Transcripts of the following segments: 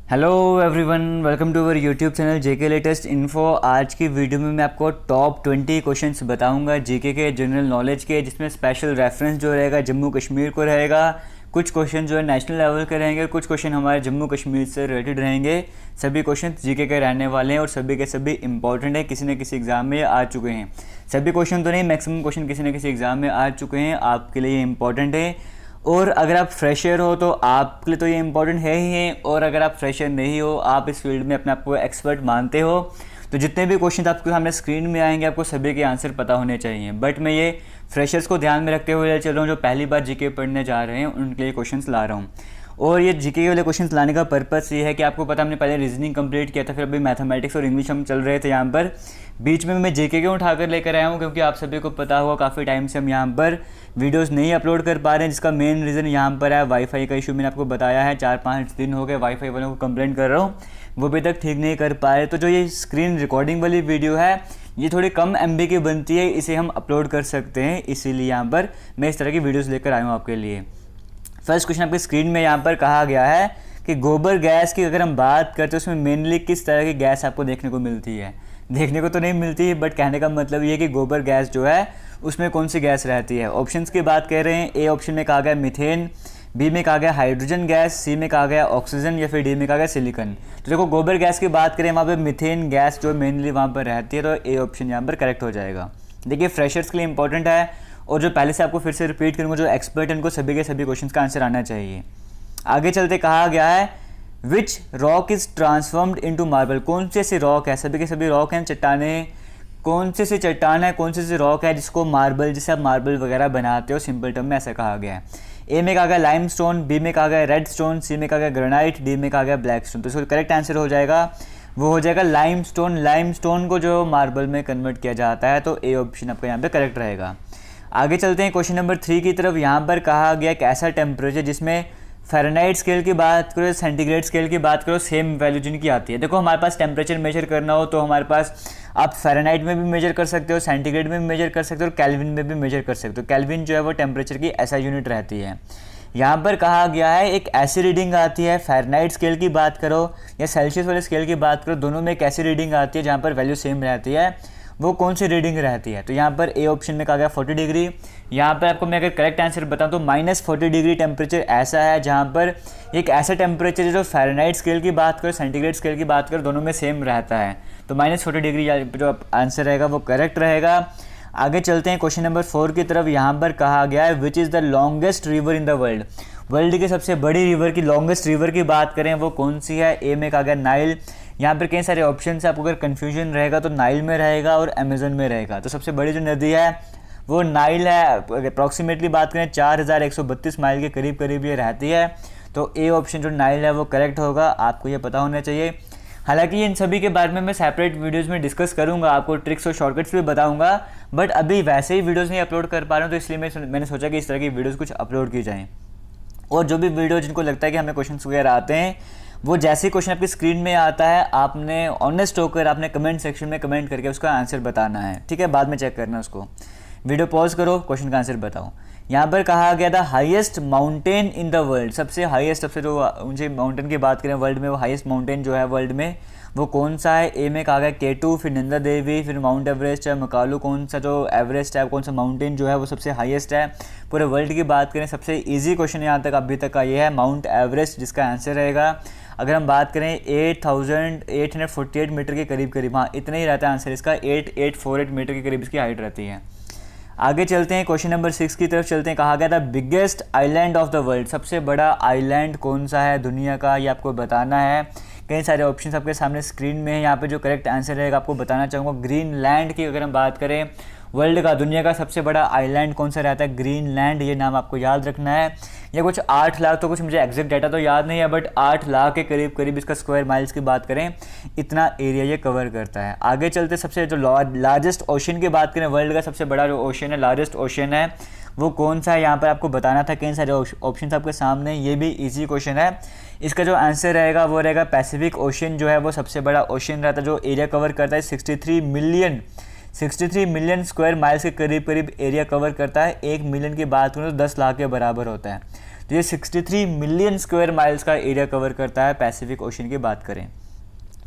Hello everyone, welcome to our YouTube channel JK latest info. आज की video में मैं आपको टॉप 20 क्वेश्चंस बताऊंगा जीके के, जनरल नॉलेज के, जिसमें स्पेशल रेफरेंस जो रहेगा जम्मू कश्मीर को रहेगा। कुछ क्वेश्चन जो है नेशनल लेवल के रहेंगे, कुछ क्वेश्चन हमारे जम्मू कश्मीर से रिलेटेड रहेंगे। सभी क्वेश्चन जीके के रहने वाले हैं और सभी के सभी इंपॉर्टेंट हैं, किसी न किसी एग्जाम में आ चुके हैं। सभी क्वेश्चन तो नहीं, मैक्सिमम क्वेश्चन किसी न किसी एग्जाम में आ चुके हैं, आपके लिए ये इंपॉर्टेंट है। और अगर आप फ्रेशर हो तो आपके लिए तो ये इंपॉर्टेंट है ही है, और अगर आप फ्रेशर नहीं हो, आप इस फील्ड में अपने आप को एक्सपर्ट मानते हो, तो जितने भी क्वेश्चन आपके सामने स्क्रीन में आएंगे आपको सभी के आंसर पता होने चाहिए। बट मैं ये फ्रेशर्स को ध्यान में रखते हुए चल रहा हूँ, जो पहली बार जीके पढ़ने जा रहे हैं उनके लिए क्वेश्चंस ला रहा हूँ। और ये जीके वाले क्वेश्चंस लाने का पर्पस ये है कि आपको पता, हमने पहले रीजनिंग कंप्लीट किया था, फिर अभी मैथमेटिक्स और इंग्लिश हम चल रहे थे यहाँ पर। बीच में मैं जीके क्यों उठाकर लेकर आया हूँ, क्योंकि आप सभी को पता होगा काफ़ी टाइम से हम यहाँ पर वीडियोस नहीं अपलोड कर पा रहे हैं, जिसका मेन रीज़न यहाँ पर है वाईफाई का इशू। मैंने आपको बताया है 4-5 दिन हो गए वाईफाई वालों को कंप्लेंट कर रहा हूँ, वो अभी तक ठीक नहीं कर पा रहे। तो जो ये स्क्रीन रिकॉर्डिंग वाली वीडियो है ये थोड़ी कम MB की बनती है, इसे हम अपलोड कर सकते हैं, इसीलिए यहाँ पर मैं इस तरह की वीडियोज़ लेकर आया हूँ आपके लिए। फर्स्ट क्वेश्चन आपकी स्क्रीन में यहाँ पर कहा गया है कि गोबर गैस की अगर हम बात करते हैं उसमें मेनली किस तरह की गैस आपको देखने को मिलती है। देखने को तो नहीं मिलती, बट कहने का मतलब ये है कि गोबर गैस जो है उसमें कौन सी गैस रहती है। ऑप्शंस की बात कर रहे हैं, ए ऑप्शन में कहा गया मीथेन, बी में कहा गया हाइड्रोजन गैस, सी में कहा गया ऑक्सीजन, या फिर डी में कहा गया सिलिकॉन। तो देखो, गोबर गैस की बात करें वहाँ पर मीथेन गैस जो मेनली वहाँ पर रहती है, तो ए ऑप्शन यहाँ पर करेक्ट हो जाएगा। देखिए, फ्रेशर्स के लिए इंपॉर्टेंट है, और जो पहले से आपको फिर से रिपीट करूँगा, जो एक्सपर्ट है उनको सभी के सभी क्वेश्चन का आंसर आना चाहिए। आगे चलते कहा गया है which rock is transformed into marble. कौन से ऐसे रॉक है, सभी के सभी रॉक हैं, चट्टाने, कौन से ऐसी चट्टान है, कौन से ऐसे रॉक है जिसको मार्बल, जिसे आप मार्बल वगैरह बनाते हो, सिंपल टर्म में ऐसा कहा गया है। ए में कहा गया लाइम स्टोन, बी में कहा गया रेड स्टोन, सी में कहा गया ग्रेनाइट, डी में कहा गया ब्लैक स्टोन। तो इसका करेक्ट आंसर हो जाएगा, वो हो जाएगा लाइम स्टोन। लाइम स्टोन को जो मार्बल में कन्वर्ट किया जाता है, तो ए ऑप्शन आपका यहाँ पे करेक्ट रहेगा। आगे चलते हैं क्वेश्चन नंबर 3 की तरफ। यहाँ पर कहा गया एक ऐसा टेम्परेचर जिसमें फ़ारेनहाइट स्केल की बात करो, सेंटीग्रेड स्केल की बात करो, सेम वैल्यू जिनकी आती है। देखो, हमारे पास टेम्परेचर मेजर करना हो तो हमारे पास आप फ़ारेनहाइट में भी मेजर कर सकते हो, सेंटीग्रेड में भी मेजर कर सकते हो, और केल्विन में भी मेजर कर सकते हो। केल्विन जो है वो टेम्परेचर की ऐसा यूनिट रहती है। यहाँ पर कहा गया है एक ऐसी रीडिंग आती है, फ़ारेनहाइट स्केल की बात करो या सेल्सियस वाले स्केल की बात करो, दोनों में एक ऐसी रीडिंग आती है जहाँ पर वैल्यू सेम रहती है। वो कौन सी रीडिंग रहती है? तो यहाँ पर ए ऑप्शन में कहा गया 40 डिग्री। यहाँ पर आपको मैं अगर करेक्ट आंसर बताऊँ तो -40 डिग्री टेम्परेचर ऐसा है जहाँ पर एक ऐसा टेम्परेचर है जो फ़ारेनहाइट स्केल की बात करो, सेंटीग्रेड स्केल की बात करो, दोनों में सेम रहता है। तो -40 डिग्री जो आंसर रहेगा वो करेक्ट रहेगा। आगे चलते हैं क्वेश्चन नंबर 4 की तरफ। यहाँ पर कहा गया है which is the longest river in the world. World की सबसे बड़ी रिवर की, लॉन्गेस्ट रिवर की बात करें वो कौन सी है? ए में कहा गया नाइल। यहाँ पर कई सारे ऑप्शन है, आपको अगर कन्फ्यूजन रहेगा तो नाइल में रहेगा और अमेजन में रहेगा। तो सबसे बड़ी जो नदी है वो नाइल है। अप्रॉक्सीमेटली बात करें 4132 माइल के करीब करीब ये रहती है। तो ए ऑप्शन जो नाइल है वो करेक्ट होगा, आपको ये पता होना चाहिए। हालांकि इन सभी के बारे में मैं सेपरेट वीडियोस में डिस्कस करूंगा, आपको ट्रिक्स और शॉर्टकट्स भी बताऊंगा, बट अभी वैसे ही वीडियोस नहीं अपलोड कर पा रहा हूं, तो इसलिए मैंने सोचा कि इस तरह की वीडियोस कुछ अपलोड की जाएँ। और जो भी वीडियो जिनको लगता है कि हमें क्वेश्चन वगैरह आते हैं, वो जैसे ही क्वेश्चन आपकी स्क्रीन में आता है आपने ऑनेस्ट होकर आपने कमेंट सेक्शन में कमेंट करके उसका आंसर बताना है, ठीक है? बाद में चेक करना उसको। वीडियो पॉज करो, क्वेश्चन का आंसर बताओ। यहाँ पर कहा गया था highest mountain in the world. सबसे हाईएस्ट, सबसे जो ऊंचे माउंटेन की बात करें वर्ल्ड में, वो हाईएस्ट माउंटेन जो है वर्ल्ड में वो कौन सा है? ए में कहा गया K2, फिर नंदा देवी, फिर माउंट एवरेस्ट है, मकालू कौन सा जो एवरेस्ट है, कौन सा माउंटेन जो है वो सबसे हाईएस्ट है पूरे वर्ल्ड की बात करें। सबसे इजी क्वेश्चन यहाँ तक अभी तक का ये है माउंट एवरेस्ट, जिसका आंसर रहेगा, अगर हम बात करें 8848 मीटर के करीब करीब, हाँ इतना ही रहता है आंसर इसका, 8848 मीटर के करीब इसकी हाइट रहती है। आगे चलते हैं क्वेश्चन नंबर 6 की तरफ चलते हैं। कहा गया था biggest island of the world. सबसे बड़ा आइलैंड कौन सा है दुनिया का, ये आपको बताना है। कई सारे ऑप्शंस आपके सामने स्क्रीन में है। यहाँ पे जो करेक्ट आंसर रहेगा आपको बताना चाहूँगा ग्रीनलैंड की। अगर हम बात करें वर्ल्ड का, दुनिया का सबसे बड़ा आइलैंड कौन सा रहता है? ग्रीनलैंड, ये नाम आपको याद रखना है। या कुछ 8 लाख, तो कुछ मुझे एग्जैक्ट डाटा तो याद नहीं है, बट 8 लाख के करीब करीब इसका स्क्वायर माइल्स की बात करें, इतना एरिया ये कवर करता है। आगे चलते सबसे जो लार्जेस्ट ओशन की बात करें, वर्ल्ड का सबसे बड़ा जो ओशन है, लार्जेस्ट ओशन है, वो कौन सा है? यहाँ पर आपको बताना था। कई सारे ऑप्शन आपके सामने, ये भी इजी क्वेश्चन है। इसका जो आंसर रहेगा वो रहेगा पैसिफिक ओशन जो है वो सबसे बड़ा ओशन रहता है, जो एरिया कवर करता है 63 मिलियन स्क्वायर माइल्स के करीब करीब एरिया कवर करता है। 1 मिलियन की बात करें तो 10 लाख के बराबर होता है। तो ये 63 मिलियन स्क्वायर माइल्स का एरिया कवर करता है पैसिफिक ओशन की बात करें।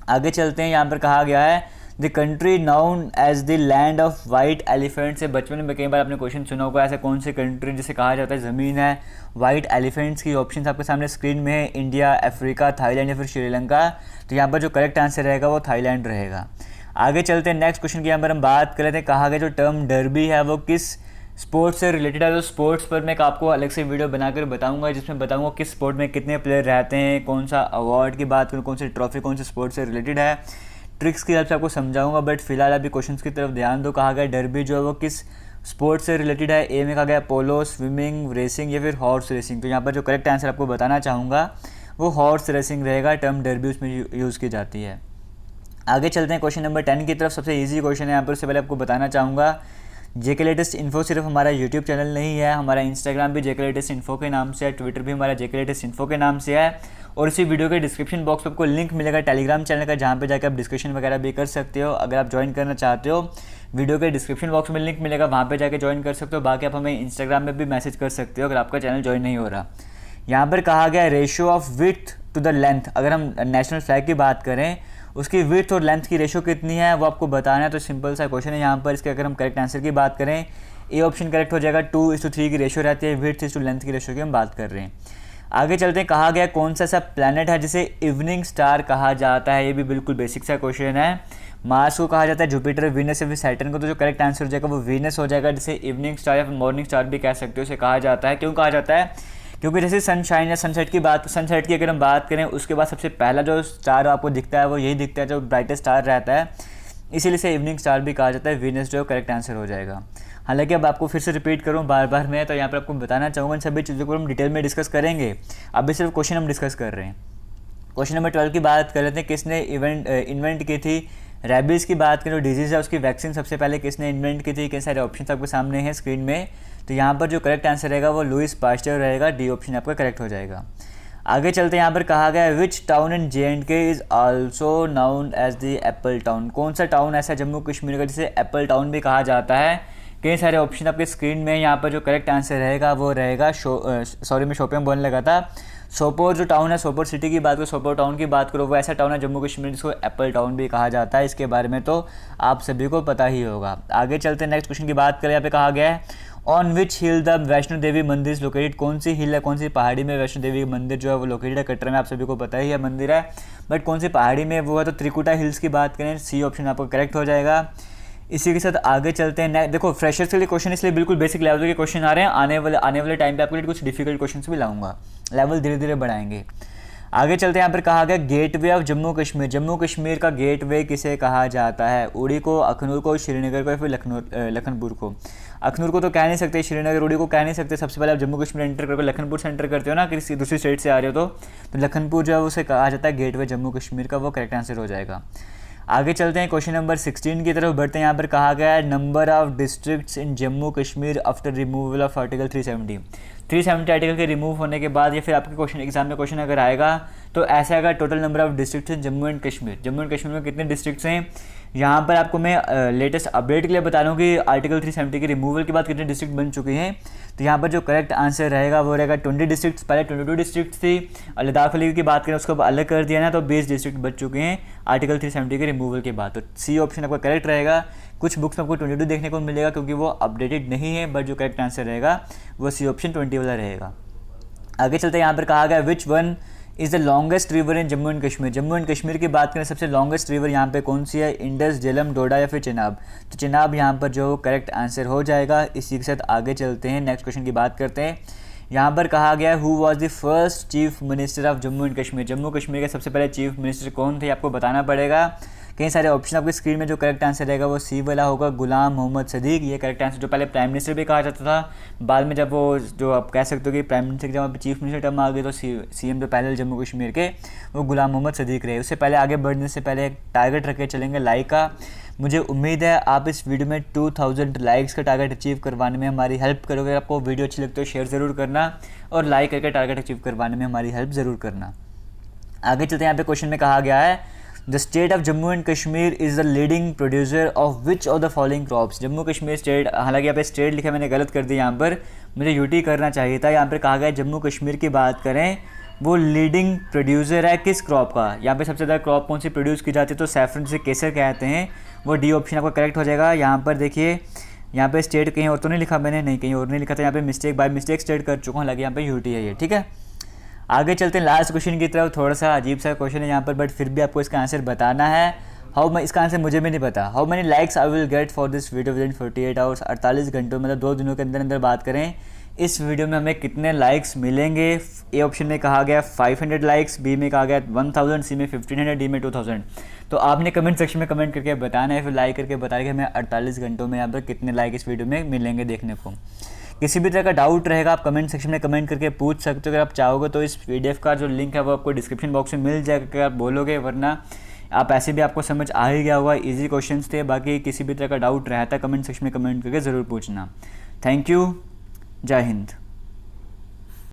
आगे चलते हैं, यहाँ पर कहा गया है the country known as the land of white elephant. से बचपन में कई बार आपने क्वेश्चन सुना होगा, ऐसा कौन सी कंट्री जिसे कहा जाता है ज़मीन है वाइट एलिफेंट्स की। ऑप्शन आपके सामने स्क्रीन में है, इंडिया, अफ्रीका, थाईलैंड या फिर श्रीलंका। तो यहाँ पर जो करेक्ट आंसर रहेगा वो थाईलैंड रहेगा। आगे चलते हैं नेक्स्ट क्वेश्चन की, यहाँ पर हम बात कर रहे थे, कहा गया जो टर्म डर्बी है वो किस स्पोर्ट्स से रिलेटेड है। तो स्पोर्ट्स पर मैं आपको अलग से वीडियो बनाकर बताऊंगा, जिसमें बताऊंगा किस स्पोर्ट में कितने प्लेयर रहते हैं, कौन सा अवार्ड की बात करूँ, कौन सी ट्रॉफी कौन से स्पोर्ट से रिलेटेड है, ट्रिक्स की हेल्प से आपको समझाऊंगा। बट फिलहाल अभी क्वेश्चंस की तरफ ध्यान दो। कहा गया डर्बी जो है वो किस स्पोर्ट से रिलेटेड है। ए में कहा गया पोलो, स्विमिंग, रेसिंग या फिर हॉर्स रेसिंग। तो यहाँ पर जो करेक्ट आंसर आपको बताना चाहूँगा वो हॉर्स रेसिंग रहेगा। टर्म डर्बी उसमें यूज़ की जाती है। आगे चलते हैं क्वेश्चन नंबर 10 की तरफ। सबसे ईजी क्वेश्चन है यहाँ पर। उससे पहले आपको बताना चाहूँगा जेके लेटेस्ट इन्फो सिर्फ हमारा यूट्यूब चैनल नहीं है, हमारा इंस्टाग्राम भी जेके लेटेस्ट इन्फो के नाम से है, ट्विटर भी हमारा जेके लेटेस्ट इन्फो के नाम से है। और इसी वीडियो के डिस्क्रिप्शन बॉक्स में आपको लिंक मिलेगा टेलीग्राम चैनल का, जहाँ पे जाकर आप डिस्कशन वगैरह भी कर सकते हो। अगर आप ज्वाइन करना चाहते हो, वीडियो के डिस्क्रिप्शन बॉक्स में लिंक मिलेगा, वहाँ पे जाकर ज्वाइन कर सकते हो। बाकी आप हमें इंस्टाग्राम में भी मैसेज कर सकते हो अगर आपका चैनल ज्वाइन नहीं हो रहा। यहाँ पर कहा गया ratio of width to the length. अगर हम नेशनल फ्लैग की बात करें, उसकी विड्थ और लेंथ की रेशियो कितनी है वो आपको बताना है। तो सिंपल सा क्वेश्चन है यहाँ पर। इसके अगर हम करेक्ट आंसर की बात करें, ए ऑप्शन करेक्ट हो जाएगा। 2:3 की रेशियो रहती है, विड्थ इस टू लेंथ की रेशियो की हम बात कर रहे हैं। आगे चलते हैं, कहा गया कौन सा ऐसा प्लैनेट है जिसे इवनिंग स्टार कहा जाता है। ये भी बिल्कुल बेसिक सा क्वेश्चन है। मार्स को कहा जाता है जुपिटर, वीनस या फिर सैटर्न को। तो जो करेक्ट आंसर हो जाएगा वो वीनस हो जाएगा, जिसे इवनिंग स्टार या फिर मॉर्निंग स्टार भी कह सकते हो, उसे कहा जाता है। क्यों कहा जाता है? क्योंकि जैसे सनशाइन या सनसेट की अगर हम बात करें, उसके बाद सबसे पहला जो स्टार आपको दिखता है वो यही दिखता है, जो ब्राइटेस्ट स्टार रहता है, इसीलिए इसे इवनिंग स्टार भी कहा जाता है। वीनस जो करेक्ट आंसर हो जाएगा। हालांकि अब आपको फिर से रिपीट करूं बार बार मैं, तो यहाँ पर आपको बताना चाहूँगा इन सभी चीज़ों को हम डिटेल में डिस्कस करेंगे। अभी सिर्फ क्वेश्चन हम डिस्कस कर रहे हैं। क्वेश्चन नंबर 12 की बात कर लेते हैं, किसने इन्वेंट की थी रेबीज़ की बात करें, जो डिजीज़ है उसकी वैक्सीन सबसे पहले किसने इन्वेंट की थी। कई सारे ऑप्शन आपके सामने हैं स्क्रीन में। तो यहाँ पर जो करेक्ट आंसर रहेगा वो लुइस पास्चर रहेगा। डी ऑप्शन आपका करेक्ट हो जाएगा। आगे चलते हैं, यहाँ पर कहा गया है which town in JNK is also known as the apple town. कौन सा टाउन ऐसा जम्मू कश्मीर का जिसे एप्पल टाउन भी कहा जाता है। कई सारे ऑप्शन आपके स्क्रीन में। यहाँ पर जो करेक्ट आंसर रहेगा वो रहेगा मैं शोपियां बोलने लगा था। सोपोर जो टाउन है, सोपोर सिटी की बात करो, सोपोर टाउन की बात करो, वो ऐसा टाउन है जम्मू कश्मीर जिसको एप्पल टाउन भी कहा जाता है। इसके बारे में तो आप सभी को पता ही होगा। आगे चलते हैं, नेक्स्ट क्वेश्चन की बात करें। यहाँ पे कहा गया है on which hill the Vaishno Devi mandir is located. कौन सी हिल है, कौन सी पहाड़ी में वैष्णो देवी मंदिर जो है वो लोकेटेड है। कटरा में आप सभी को पता ही है मंदिर है, बट कौन सी पहाड़ी में वो है। तो त्रिकुटा हिल्स की बात करें, सी ऑप्शन आपको करेक्ट हो जाएगा। इसी के साथ आगे चलते हैं। देखो फ्रेशर्स के लिए क्वेश्चन इसलिए बिल्कुल बेसिक लेवल के क्वेश्चन आ रहे हैं। आने वाले टाइम पे आपके लिए कुछ डिफिकल्ट क्वेश्चन भी लाऊंगा, लेवल धीरे धीरे बढ़ाएंगे। आगे चलते हैं, यहाँ पर कहा गया गेटवे ऑफ जम्मू कश्मीर। जम्मू कश्मीर का गेटवे किसे कहा जाता है। उड़ी को, अखनूर को, श्रीनगर को या फिर लखनपुर को। अखनूर को तो कह नहीं सकते, श्रीनगर, उड़ी को कह नहीं सकते। सबसे पहले आप जम्मू कश्मीर एंटर करके लखनपुर से एंटर करते हो ना, किसी दूसरी स्टेट से आ रहे हो तो लखनपुर जो है उसे कहा जाता है गेटवे जम्मू कश्मीर का। वो करेक्ट आंसर हो जाएगा। आगे चलते हैं, क्वेश्चन नंबर 16 की तरफ बढ़ते हैं। यहाँ पर कहा गया है number of districts in Jammu Kashmir after removal of article 370 article के रिमूव होने के बाद, या फिर आपके क्वेश्चन एग्जाम में क्वेश्चन अगर आएगा तो ऐसा आएगा total number of districts in Jammu and Kashmir. Jammu and Kashmir में कितने डिस्ट्रिक्ट्स हैं। यहाँ पर आपको मैं लेटेस्ट अपडेट के लिए बता रहा हूँ कि आर्टिकल 370 के रिमूवल के बाद कितने डिस्ट्रिक्ट बन चुके हैं। तो यहाँ पर जो करेक्ट आंसर रहेगा वो रहेगा 20 डिस्ट्रिक्ट्स। पहले 22 डिस्ट्रिक्ट थी, और लद्दाख वली की बात करें उसको अलग कर दिया ना, तो 20 डिस्ट्रिक्ट बच चुके हैं आर्टिकल 370 के रिमूवल के बाद। तो सी ऑप्शन आपका करेक्ट रहेगा। कुछ बुक्स में आपको 22 देखने को मिलेगा क्योंकि वो अपडेटेड नहीं है, बट जो करेक्ट आंसर रहेगा वो सी ऑप्शन 20 वाला रहेगा। आगे चलते हैं, यहाँ पर कहा गया which one is the longest river in Jammu and Kashmir. Jammu and Kashmir की बात करें, सबसे लॉन्गेस्ट रिवर यहाँ पे कौन सी है। इंडस, झेलम, डोडा या फिर चिनाब। तो चिनाब यहाँ पर जो करेक्ट आंसर हो जाएगा। इसी के साथ आगे चलते हैं, नेक्स्ट क्वेश्चन की बात करते हैं। यहाँ पर कहा गया who was the first chief minister of Jammu and Kashmir. Jammu Kashmir के सबसे पहले चीफ मिनिस्टर कौन थे, आपको बताना पड़ेगा। कई सारे ऑप्शन आपकी स्क्रीन में, जो करेक्ट आंसर रहेगा वो सी वाला होगा, गुलाम मोहम्मद सदीक। ये करेक्ट आंसर, जो पहले प्राइम मिनिस्टर भी कहा जाता था, बाद में जब वो जो आप कह सकते हो कि प्राइम मिनिस्टर की जब चीफ मिनिस्टर टर्म आ गई तो CM जो पहले जम्मू कश्मीर के वो गुलाम मोहम्मद सदीक रहे। उससे पहले आगे बढ़ने से पहले एक टारगेट रख के चलेंगे लाइक का। मुझे उम्मीद है आप इस वीडियो में 2000 लाइक्स का टारगेट अचीव करवाने में हमारी हेल्प करोगे। आपको वीडियो अच्छी लगती है तो शेयर ज़रूर करना, और लाइक करके टारगेट अचीव करवाने में हमारी हेल्प ज़रूर करना। आगे चलते हैं, यहाँ पे क्वेश्चन में कहा गया है the state of Jammu and Kashmir is the leading producer of which of the following crops. Jammu Kashmir state, हालांकि यहाँ पे स्टेट लिखा मैंने गलत कर दिया, यहाँ पर मुझे यूटी करना चाहिए था। यहाँ पर कहा गया जम्मू कश्मीर की बात करें, वो लीडिंग प्रोड्यूसर है किस क्रॉप का। यहाँ पे सबसे ज़्यादा क्रॉप कौन सी प्रोड्यूस की जाती है, तो सैफरन से केसर कहते हैं, वो डी ऑप्शन आपका करेक्ट हो जाएगा। यहाँ पर देखिए, यहाँ पे स्टेट कहीं और तो नहीं लिखा मैंने, नहीं कहीं और नहीं लिखा था, यहाँ पे मिस्टेक बाय मिस्टेक स्टेट कर चुका हूँ, हालांकि यहाँ पे यूटी है ये, ठीक है। आगे चलते हैं लास्ट क्वेश्चन की तरफ। थोड़ा सा अजीब सा क्वेश्चन है यहाँ पर, बट फिर भी आपको इसका आंसर बताना है। इसका आंसर मुझे भी नहीं पता। How many likes I will get for this video with in 48 hours, 48 घंटों, मतलब 2 दिनों के अंदर अंदर बात करें, इस वीडियो में हमें कितने लाइक्स मिलेंगे। ए ऑप्शन में कहा गया 500 लाइक्स, बी में कहा गया 1000, सी में 1500, डी में 2000। तो आपने कमेंट सेक्शन में कमेंट करके बताना है, फिर लाइक करके बताइए कि हमें 48 घंटों में यहाँ पर कितने लाइक इस वीडियो में मिलेंगे देखने को। किसी भी तरह का डाउट रहेगा आप कमेंट सेक्शन में कमेंट करके पूछ सकते हो। अगर आप चाहोगे तो इस PDF का जो लिंक है वो आपको डिस्क्रिप्शन बॉक्स में मिल जाएगा अगर आप बोलोगे, वरना आप ऐसे भी आपको समझ आ ही गया होगा, इजी क्वेश्चंस थे। बाकी किसी भी तरह का डाउट रहता है कमेंट सेक्शन में कमेंट करके ज़रूर पूछना। थैंक यू, जय हिंद।